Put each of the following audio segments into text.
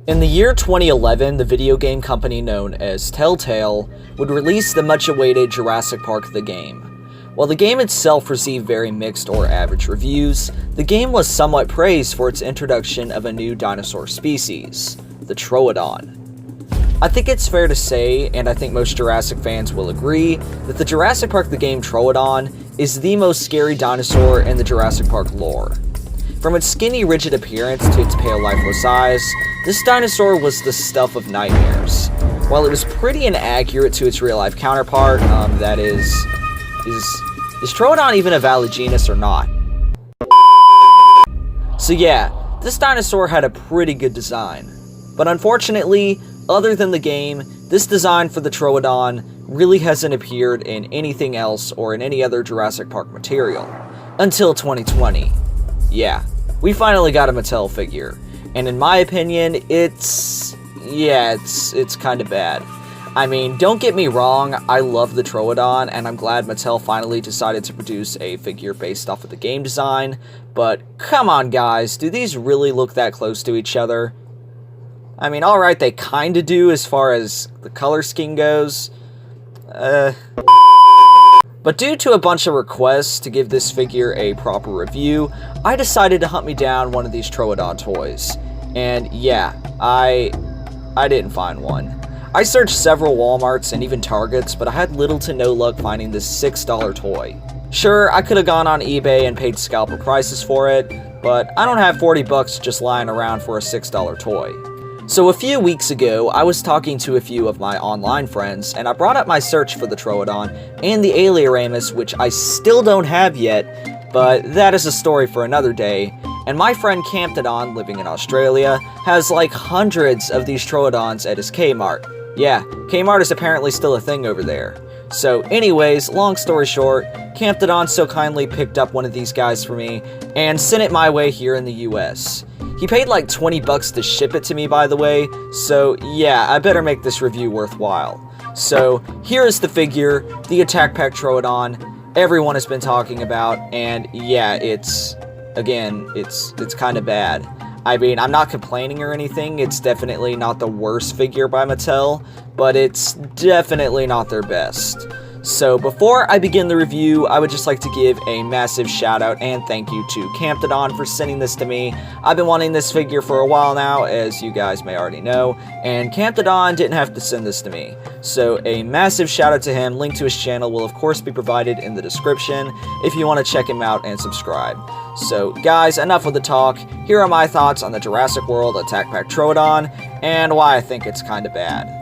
In the year 2011, the video game company known as Telltale would release the much-awaited Jurassic Park the game. While the game itself received very mixed or average reviews, the game was somewhat praised for its introduction of a new dinosaur species, the Troodon. I think it's fair to say, and I think most Jurassic fans will agree, that the Jurassic Park the game Troodon is the most scary dinosaur in the Jurassic Park lore. From its skinny, rigid appearance to its pale, lifeless eyes, this dinosaur was the stuff of nightmares. While it was pretty inaccurate to its real-life counterpart, that is Troodon even a valid genus or not? So yeah, this dinosaur had a pretty good design. But unfortunately, other than the game, this design for the Troodon really hasn't appeared in anything else or in any other Jurassic Park material. Until 2020. Yeah, we finally got a Mattel figure. And in my opinion, it's kind of bad. I mean, don't get me wrong, I love the Troodon, and I'm glad Mattel finally decided to produce a figure based off of the game design, but come on guys, do these really look that close to each other? I mean, alright, they kinda do as far as the color scheme goes. But due to a bunch of requests to give this figure a proper review, I decided to hunt me down one of these Troodon toys. And yeah, I didn't find one. I searched several Walmarts and even Targets, but I had little to no luck finding this $6 toy. Sure, I could have gone on eBay and paid scalper prices for it, but I don't have 40 bucks just lying around for a $6 toy. So a few weeks ago, I was talking to a few of my online friends, and I brought up my search for the Troodon and the Alioramus, which I still don't have yet, but that is a story for another day. And my friend Camptodon, living in Australia, has like hundreds of these Troodons at his Kmart. Yeah, Kmart is apparently still a thing over there. So anyways, long story short, Camptodon so kindly picked up one of these guys for me and sent it my way here in the US. He paid like 20 bucks to ship it to me, by the way, so yeah, I better make this review worthwhile. So here is the figure, the Attack Pack Troodon, everyone has been talking about, and yeah, it's kind of bad. I mean, I'm not complaining or anything, it's definitely not the worst figure by Mattel, but it's definitely not their best. So before I begin the review, I would just like to give a massive shout out and thank you to Camptodon for sending this to me. I've been wanting this figure for a while now, as you guys may already know, and Camptodon didn't have to send this to me. So a massive shout out to him. Link to his channel will of course be provided in the description if you want to check him out and subscribe. So guys, enough with the talk. Here are my thoughts on the Jurassic World Attack Pack Troodon and why I think it's kinda bad.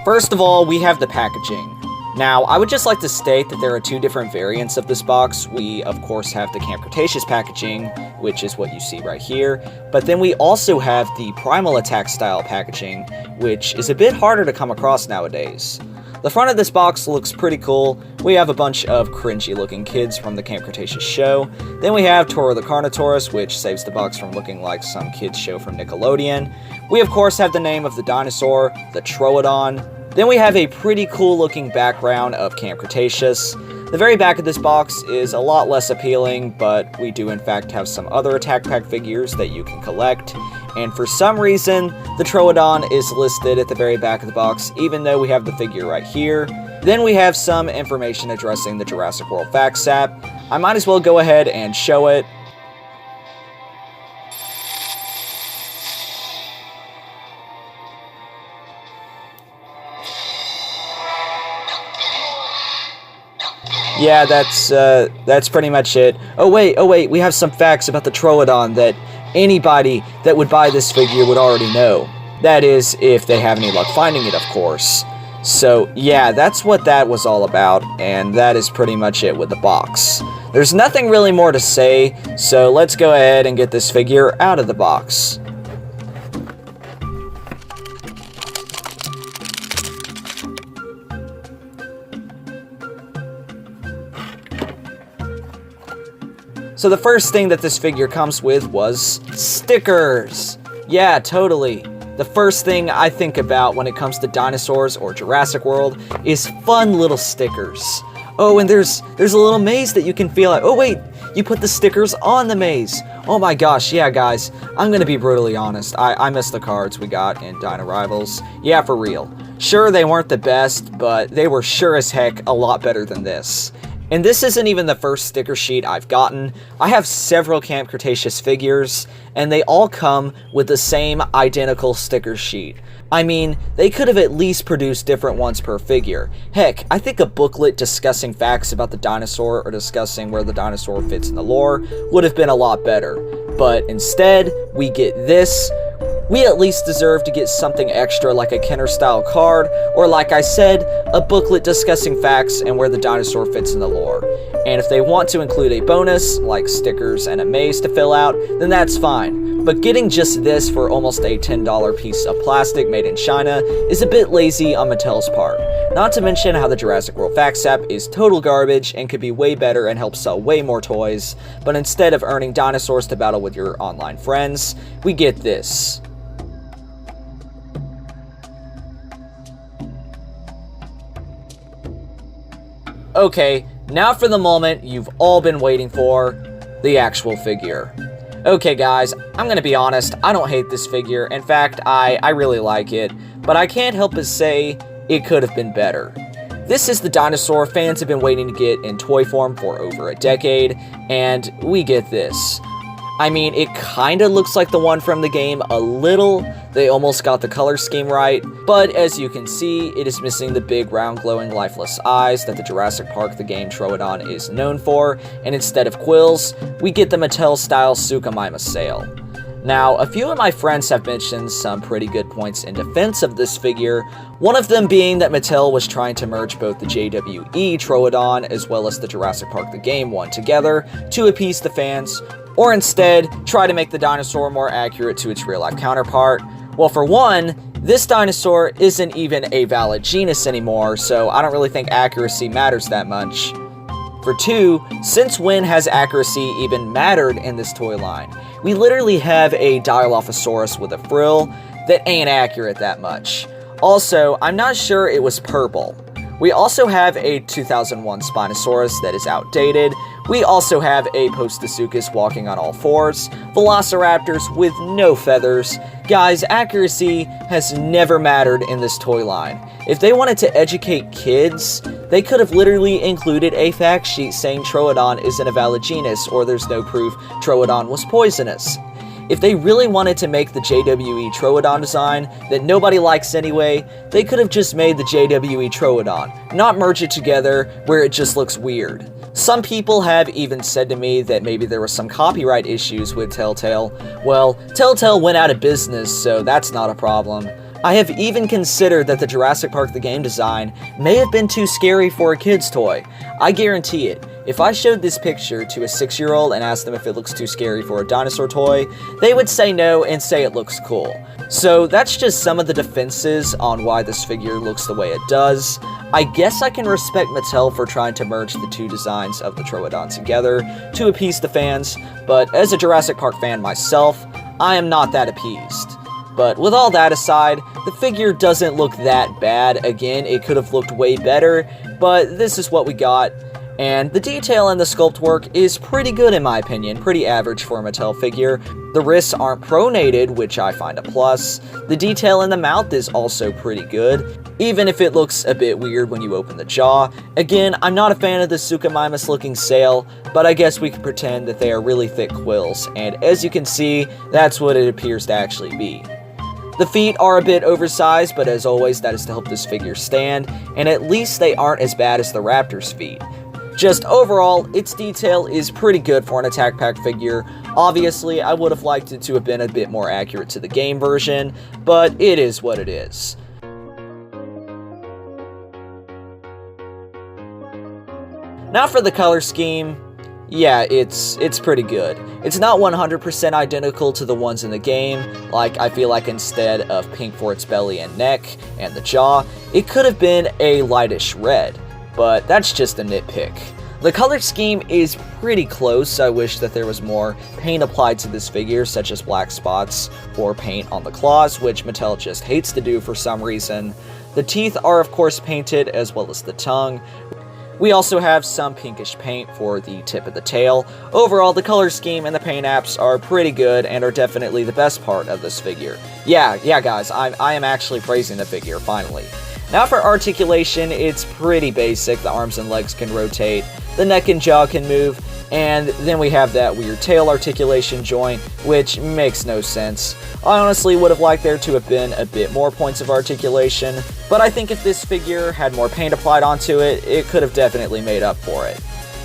First of all, we have the packaging. Now, I would just like to state that there are two different variants of this box. We, of course, have the Camp Cretaceous packaging, which is what you see right here, but then we also have the Primal Attack style packaging, which is a bit harder to come across nowadays. The front of this box looks pretty cool. We have a bunch of cringy looking kids from the Camp Cretaceous show. Then we have Toro the Carnotaurus, which saves the box from looking like some kids show from Nickelodeon. We of course have the name of the dinosaur, the Troodon. Then we have a pretty cool looking background of Camp Cretaceous. The very back of this box is a lot less appealing, but we do in fact have some other Attack Pack figures that you can collect. And for some reason, the Troodon is listed at the very back of the box, even though we have the figure right here. Then we have some information addressing the Jurassic World Facts app. I might as well go ahead and show it. Yeah, that's pretty much it. Oh wait, we have some facts about the Troodon that anybody that would buy this figure would already know. That is, if they have any luck finding it, of course. So yeah, that's what that was all about, and that is pretty much it with the box. There's nothing really more to say, so let's go ahead and get this figure out of the box. So the first thing that this figure comes with was stickers. Yeah, totally. The first thing I think about when it comes to dinosaurs or Jurassic World is fun little stickers. Oh, and there's a little maze that you can feel like, oh wait, you put the stickers on the maze. Oh my gosh, yeah guys, I'm gonna be brutally honest, I missed the cards we got in Dino Rivals. Yeah, for real. Sure, they weren't the best, but they were sure as heck a lot better than this. And this isn't even the first sticker sheet I've gotten. I have several Camp Cretaceous figures, and they all come with the same identical sticker sheet. I mean, they could have at least produced different ones per figure. Heck, I think a booklet discussing facts about the dinosaur or discussing where the dinosaur fits in the lore would have been a lot better. But instead, we get this. We at least deserve to get something extra like a Kenner-style card, or like I said, a booklet discussing facts and where the dinosaur fits in the lore. And if they want to include a bonus, like stickers and a maze to fill out, then that's fine. But getting just this for almost a $10 piece of plastic made in China is a bit lazy on Mattel's part. Not to mention how the Jurassic World Facts app is total garbage and could be way better and help sell way more toys, but instead of earning dinosaurs to battle with your online friends, we get this. Okay, now for the moment you've all been waiting for, the actual figure. Okay guys, I'm gonna be honest, I don't hate this figure. In fact, I really like it, but I can't help but say it could have been better. This is the dinosaur fans have been waiting to get in toy form for over a decade, and we get this. I mean, it kinda looks like the one from the game a little. They almost got the color scheme right, but as you can see, it is missing the big round glowing lifeless eyes that the Jurassic Park the game Troodon is known for, and instead of quills, we get the Mattel style Suchomimus sail. Now, a few of my friends have mentioned some pretty good points in defense of this figure, one of them being that Mattel was trying to merge both the JWE Troodon as well as the Jurassic Park the game one together to appease the fans, or instead, try to make the dinosaur more accurate to its real-life counterpart. Well, for one, this dinosaur isn't even a valid genus anymore, so I don't really think accuracy matters that much. For two, since when has accuracy even mattered in this toy line? We literally have a Dilophosaurus with a frill that ain't accurate that much. Also, I'm not sure it was purple. We also have a 2001 Spinosaurus that is outdated. We also have a Postosuchus walking on all fours, Velociraptors with no feathers. Guys, accuracy has never mattered in this toy line. If they wanted to educate kids, they could have literally included a fact sheet saying Troodon isn't a valid genus or there's no proof Troodon was poisonous. If they really wanted to make the JWE Troodon design that nobody likes anyway, they could have just made the JWE Troodon, not merge it together where it just looks weird. Some people have even said to me that maybe there were some copyright issues with Telltale. Well, Telltale went out of business, so that's not a problem. I have even considered that the Jurassic Park the game design may have been too scary for a kid's toy. I guarantee it. If I showed this picture to a 6-year-old and asked them if it looks too scary for a dinosaur toy, they would say no and say it looks cool. So that's just some of the defenses on why this figure looks the way it does. I guess I can respect Mattel for trying to merge the two designs of the Troodon together to appease the fans, but as a Jurassic Park fan myself, I am not that appeased. But with all that aside, the figure doesn't look that bad. Again, it could have looked way better, but this is what we got. And the detail in the sculpt work is pretty good in my opinion, pretty average for a Mattel figure. The wrists aren't pronated, which I find a plus. The detail in the mouth is also pretty good, even if it looks a bit weird when you open the jaw. Again, I'm not a fan of the Suchomimus looking sail, but I guess we can pretend that they are really thick quills, and as you can see, that's what it appears to actually be. The feet are a bit oversized, but as always, that is to help this figure stand, and at least they aren't as bad as the Raptor's feet. Just overall, its detail is pretty good for an Attack Pack figure. Obviously, I would have liked it to have been a bit more accurate to the game version, but it is what it is. Now for the color scheme. Yeah, it's pretty good. It's not 100% identical to the ones in the game, like I feel like instead of pink for its belly and neck and the jaw, it could have been a lightish red, but that's just a nitpick. The color scheme is pretty close. I wish that there was more paint applied to this figure, such as black spots or paint on the claws, which Mattel just hates to do for some reason. The teeth are of course painted, as well as the tongue. We also have some pinkish paint for the tip of the tail. Overall, the color scheme and the paint apps are pretty good and are definitely the best part of this figure. Yeah guys, I am actually praising the figure, finally. Now for articulation, it's pretty basic. The arms and legs can rotate, the neck and jaw can move, and then we have that weird tail articulation joint, which makes no sense. I honestly would have liked there to have been a bit more points of articulation, but I think if this figure had more paint applied onto it, it could have definitely made up for it.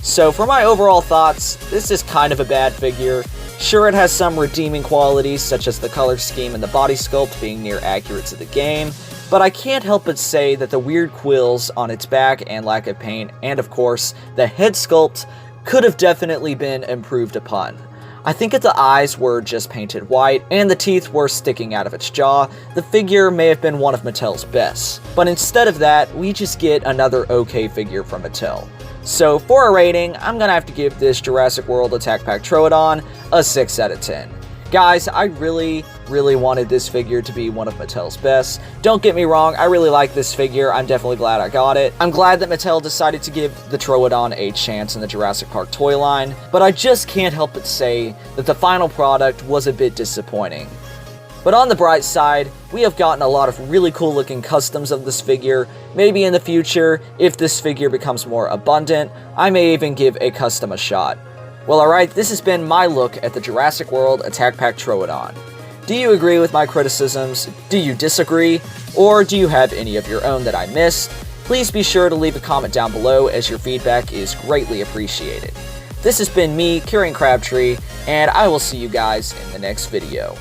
So for my overall thoughts, this is kind of a bad figure. Sure, it has some redeeming qualities, such as the color scheme and the body sculpt being near accurate to the game, but I can't help but say that the weird quills on its back and lack of paint, and of course, the head sculpt, could have definitely been improved upon. I think if the eyes were just painted white and the teeth were sticking out of its jaw, the figure may have been one of Mattel's best. But instead of that, we just get another okay figure from Mattel. So for a rating, I'm gonna have to give this Jurassic World Attack Pack Troodon a 6 out of 10. Guys, I really wanted this figure to be one of Mattel's best. Don't get me wrong, I really like this figure. I'm definitely glad I got it. I'm glad that Mattel decided to give the Troodon a chance in the Jurassic Park toy line, but I just can't help but say that the final product was a bit disappointing. But on the bright side, we have gotten a lot of really cool looking customs of this figure. Maybe in the future, if this figure becomes more abundant, I may even give a custom a shot. Well, alright, this has been my look at the Jurassic World Attack Pack Troodon. Do you agree with my criticisms? Do you disagree? Or do you have any of your own that I missed? Please be sure to leave a comment down below, as your feedback is greatly appreciated. This has been me, Kieran Crabtree, and I will see you guys in the next video.